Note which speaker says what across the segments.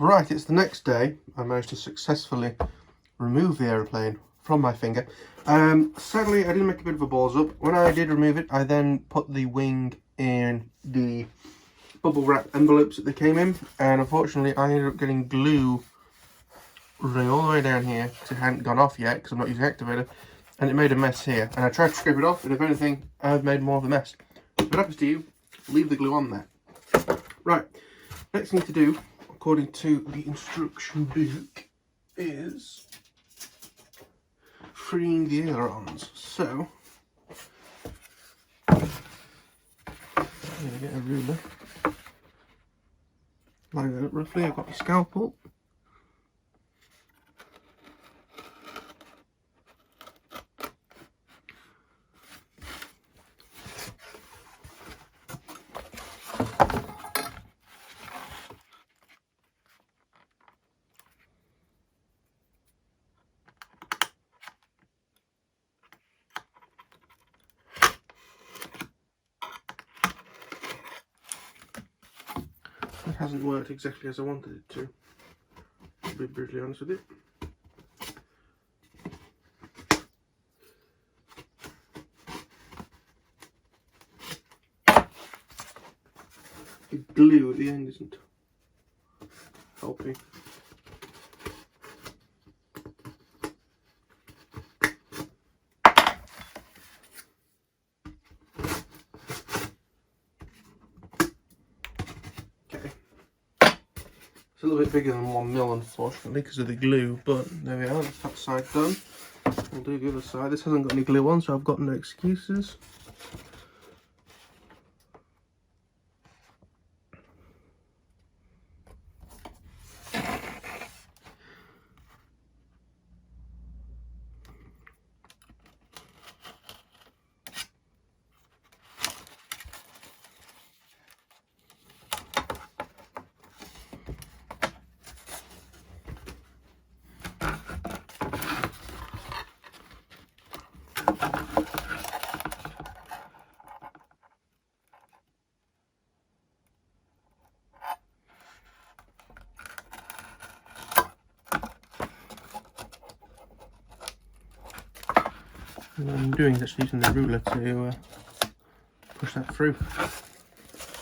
Speaker 1: Right, it's the next day. I managed to successfully remove the aeroplane from my finger. Sadly, I did make a bit of a balls up. When I did remove it, I then put the wing in the bubble wrap envelopes that they came in, and unfortunately I ended up getting glue running all the way down here because it hadn't gone off yet because I'm not using activator, and it made a mess here. And I tried to scrape it off, and if anything, I've made more of a mess. If it happens to you, leave the glue on there. Right, next thing to do, according to the instruction book, is freeing the ailerons. So I'm going to get a ruler, line that up roughly. I've got my scalpel. It hasn't worked exactly as I wanted it to be brutally honest with you. The glue at the end isn't helping. It's a little bit bigger than 1 mil, unfortunately, because of the glue, but there we are, that's that side done. We'll do the other side. This hasn't got any glue on, so I've got no excuses. And what I'm doing is actually using the ruler to push that through.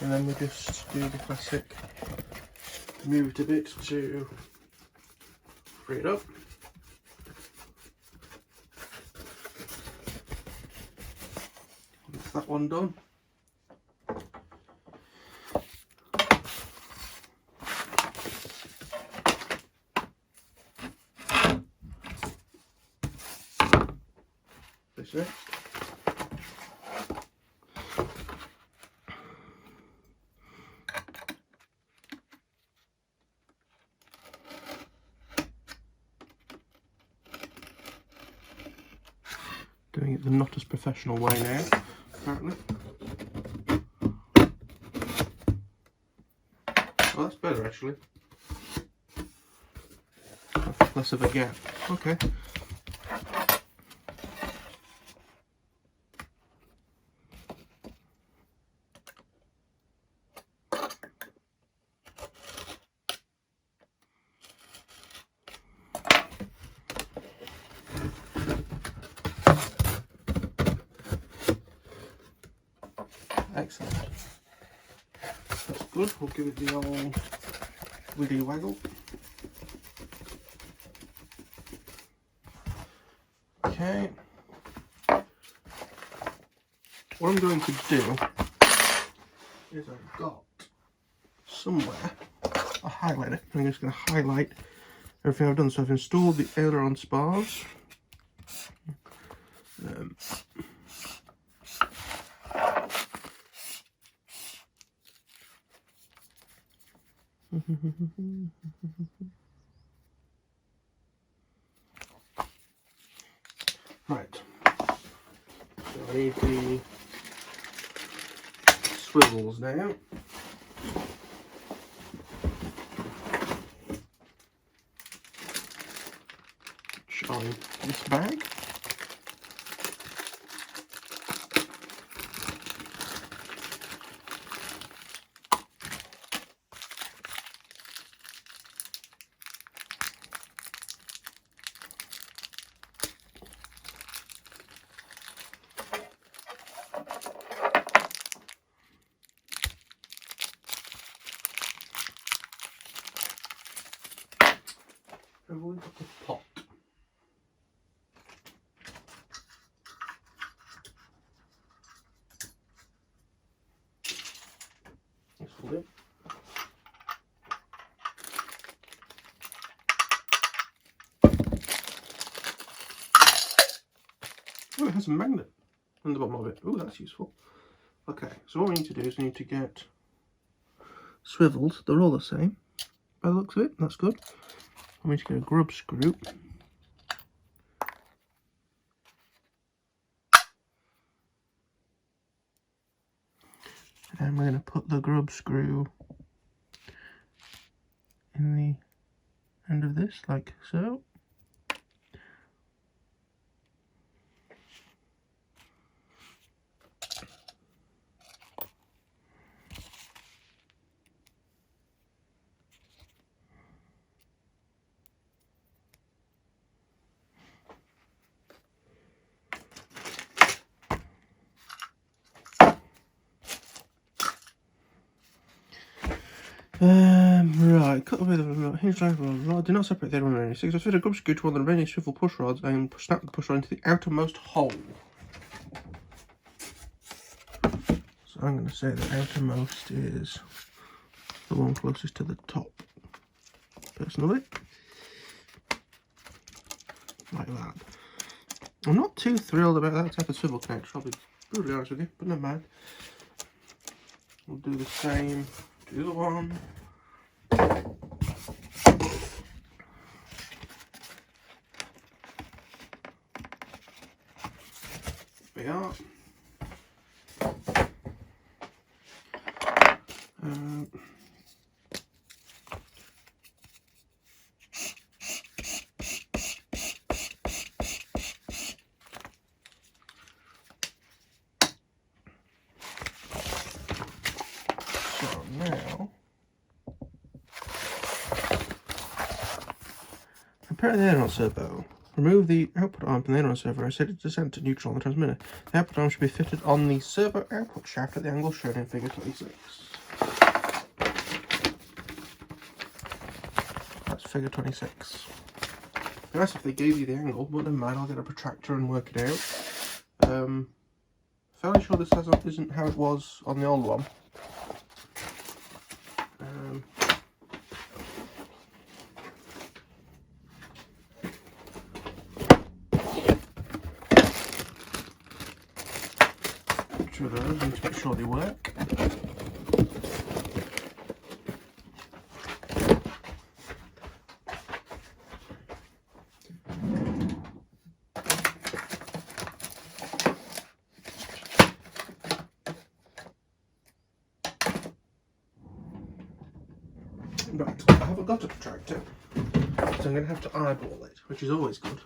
Speaker 1: And then we just do the classic move it a bit to free it up. That's that one done. This next. Doing it the not as professional way now, apparently. Well, that's better actually. Less of a gap. Okay. Excellent. That's good. We'll give it the old wiggly waggle. Okay. What I'm going to do is I've got somewhere a highlighter. I'm just going to highlight everything I've done. So I've installed the aileron spars. Right, so I need the swivels now. Which are in this bag. Have we got the pot? This will do. Oh, it has a magnet on the bottom of it. Oh, that's useful. Okay, so what we need to do is we need to get swivels. They're all the same by the looks of it. That's good. We need to get a grub screw. And we're going to put the grub screw in the end of this, like so. Right, cut away the hinge drive rod. Do not separate the aileron and 6. I fit a grub screw to one of the remaining swivel push rods and snap the push rod into the outermost hole. So I'm going to say the outermost is the one closest to the top, personally. Like that. I'm not too thrilled about that type of swivel connector, I'll be brutally honest with you, but never mind. We'll do the same to the other one. There we are. So now, prepare the aileron servo. Remove the output arm from the aileron servo and set it to descent to neutral on the transmitter. The output arm should be fitted on the servo output shaft at the angle shown in figure 26. That's figure 26. Nice if they gave you the angle, but never mind, I'll get a protractor and work it out. Fairly sure this isn't how it was on the old one. Those, need to make sure they work. Right, I haven't got a protractor, so I'm going to have to eyeball it, which is always good.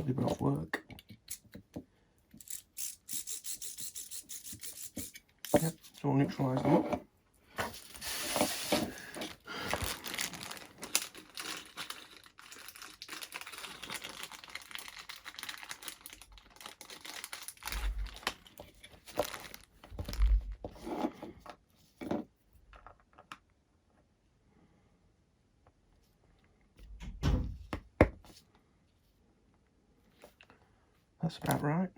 Speaker 1: They both work. Yep, so we'll neutralise them up. That's about right.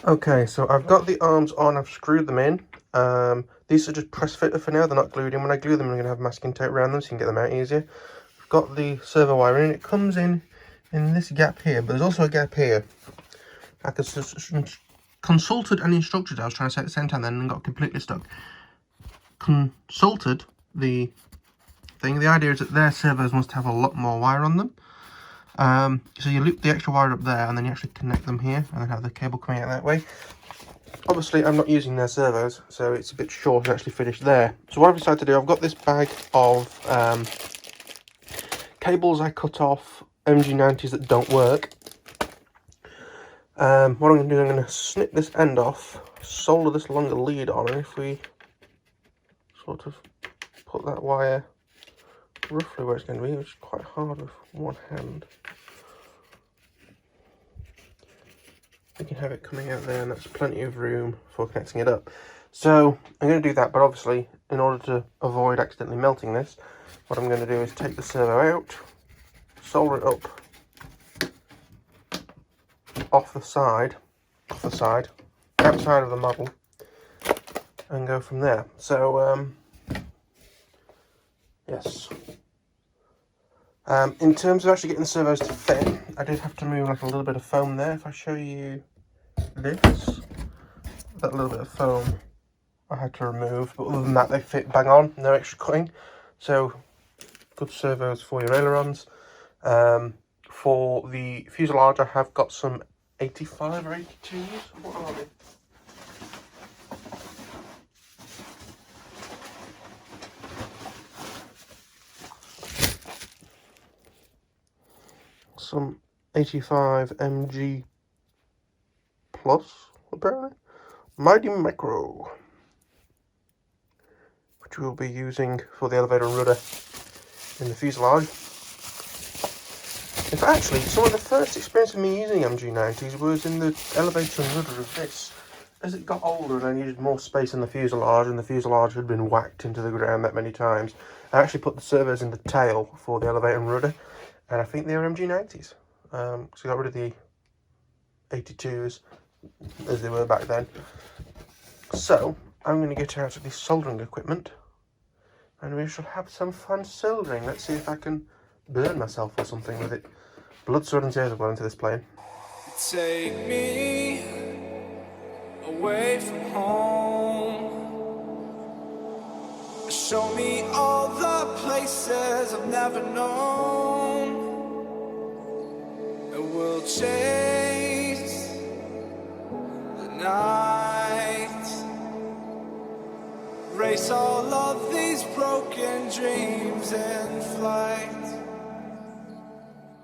Speaker 1: Okay, so I've got the arms on, I've screwed them in. These are just press fitted for now, they're not glued in. When I glue them, I'm going to have masking tape around them so you can get them out easier. I've got the servo wire in, it comes in this gap here, but there's also a gap here. I consulted and instructed, I was trying to say at the same time then and got completely stuck. Consulted the thing, the idea is that their servos must have a lot more wire on them. So you loop the extra wire up there and then you actually connect them here and then have the cable coming out that way. Obviously I'm not using their servos, so it's a bit short to actually finish there. So what I've decided to do, I've got this bag of cables I cut off MG90s that don't work. What I'm going to do, I'm going to snip this end off, solder this longer lead on, and if we sort of put that wire roughly where it's going to be, which is quite hard with one hand, we can have it coming out there, and that's plenty of room for connecting it up. So I'm going to do that, but obviously in order to avoid accidentally melting this, what I'm going to do is take the servo out, solder it up off the side, outside of the model, and go from there. So yes. In terms of actually getting the servos to fit, I did have to move like a little bit of foam there. If I show you this, that little bit of foam I had to remove, but other than that they fit bang on, no extra cutting. So good servos for your ailerons. For the fuselage I have got some 85 or 82s, what are they? Some 85 MG plus, apparently. Mighty Micro, which we'll be using for the elevator and rudder in the fuselage. In fact, actually, some of the first experience of me using MG90s was in the elevator and rudder of this. As it got older and I needed more space in the fuselage, and the fuselage had been whacked into the ground that many times, I actually put the servos in the tail for the elevator and rudder, and I think they were MG90s. So I got rid of the 82s as they were back then. So I'm going to get out of the soldering equipment and we shall have some fun soldering. Let's see if I can burn myself or something with it. Blood, sweat and tears have gone into this plane.
Speaker 2: Take me away from home. Show me all the places I've never known. And we'll chase the night, race all of these broken dreams in flight.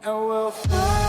Speaker 2: And we'll fly.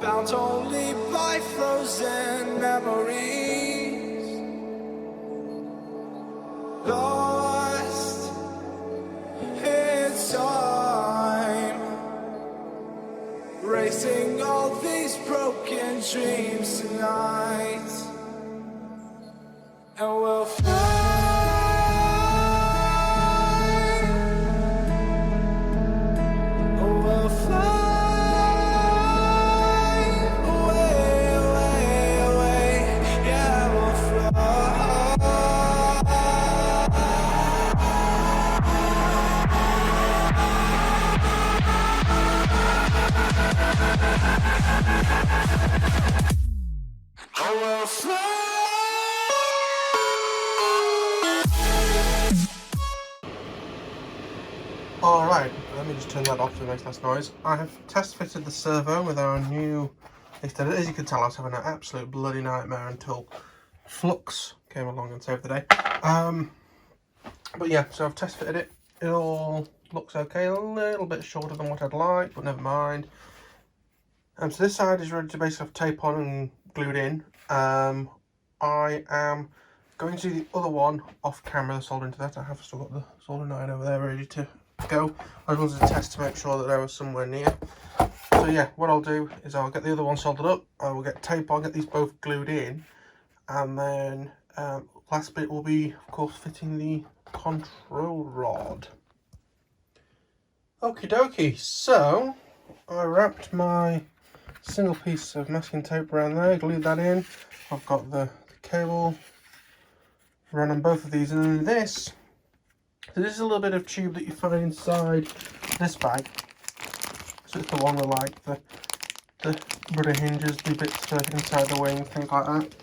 Speaker 2: bound only by frozen memories, lost in time, racing all these broken dreams tonight, and we'll fly.
Speaker 1: Alright, let me just turn that off so it makes less noise. I have test fitted the servo with our new extender. As you can tell, I was having an absolute bloody nightmare until Flux came along and saved the day. But yeah, so I've test fitted it. It all looks okay, a little bit shorter than what I'd like, but never mind. So this side is ready to basically have tape on and glued in. I am going to do the other one off camera, soldering to that. I have still got the soldering iron over there ready to go. I just wanted to test to make sure that I was somewhere near. So yeah, what I'll do is I'll get the other one soldered up, I will get tape on, get these both glued in, and then last bit will be, of course, fitting the control rod. Okie dokie, so I wrapped my single piece of masking tape around there, glued that in. I've got the cable run on both of these, and then this. So this is a little bit of tube that you find inside this bag. So it's the one with like the rudder hinges, the bits inside the wing, things like that.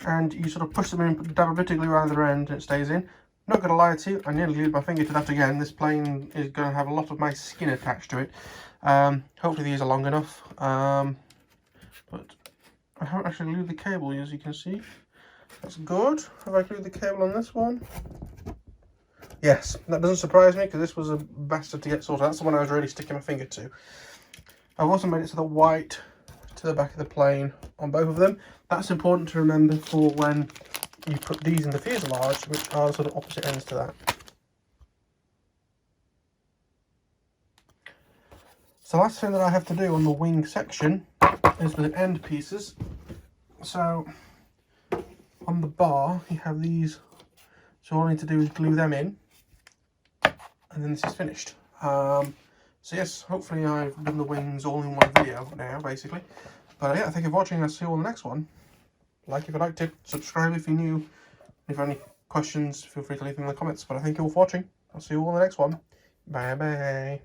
Speaker 1: And you sort of push them in, dab a bit of glue around the end, and it stays in. Not going to lie to you, I nearly glued my finger to that again. This plane is going to have a lot of my skin attached to it. Hopefully these are long enough. But I haven't actually glued the cable, as you can see. That's good. Have I glued the cable on this one? Yes, that doesn't surprise me because this was a bastard to get sorted. That's the one I was really sticking my finger to. I've also made it to the white to the back of the plane on both of them. That's important to remember for when you put these in the fuselage, which are sort of opposite ends to that. So the last thing that I have to do on the wing section is the end pieces. So on the bar you have these, so all I need to do is glue them in, and then this is finished. So yes, hopefully I've done the wings all in one video now, basically. But yeah, thank you for watching. I'll see you all in the next one. Like if you liked it, subscribe if you're new. If you have any questions, feel free to leave them in the comments. But I thank you all for watching. I'll see you all in the next one. Bye bye.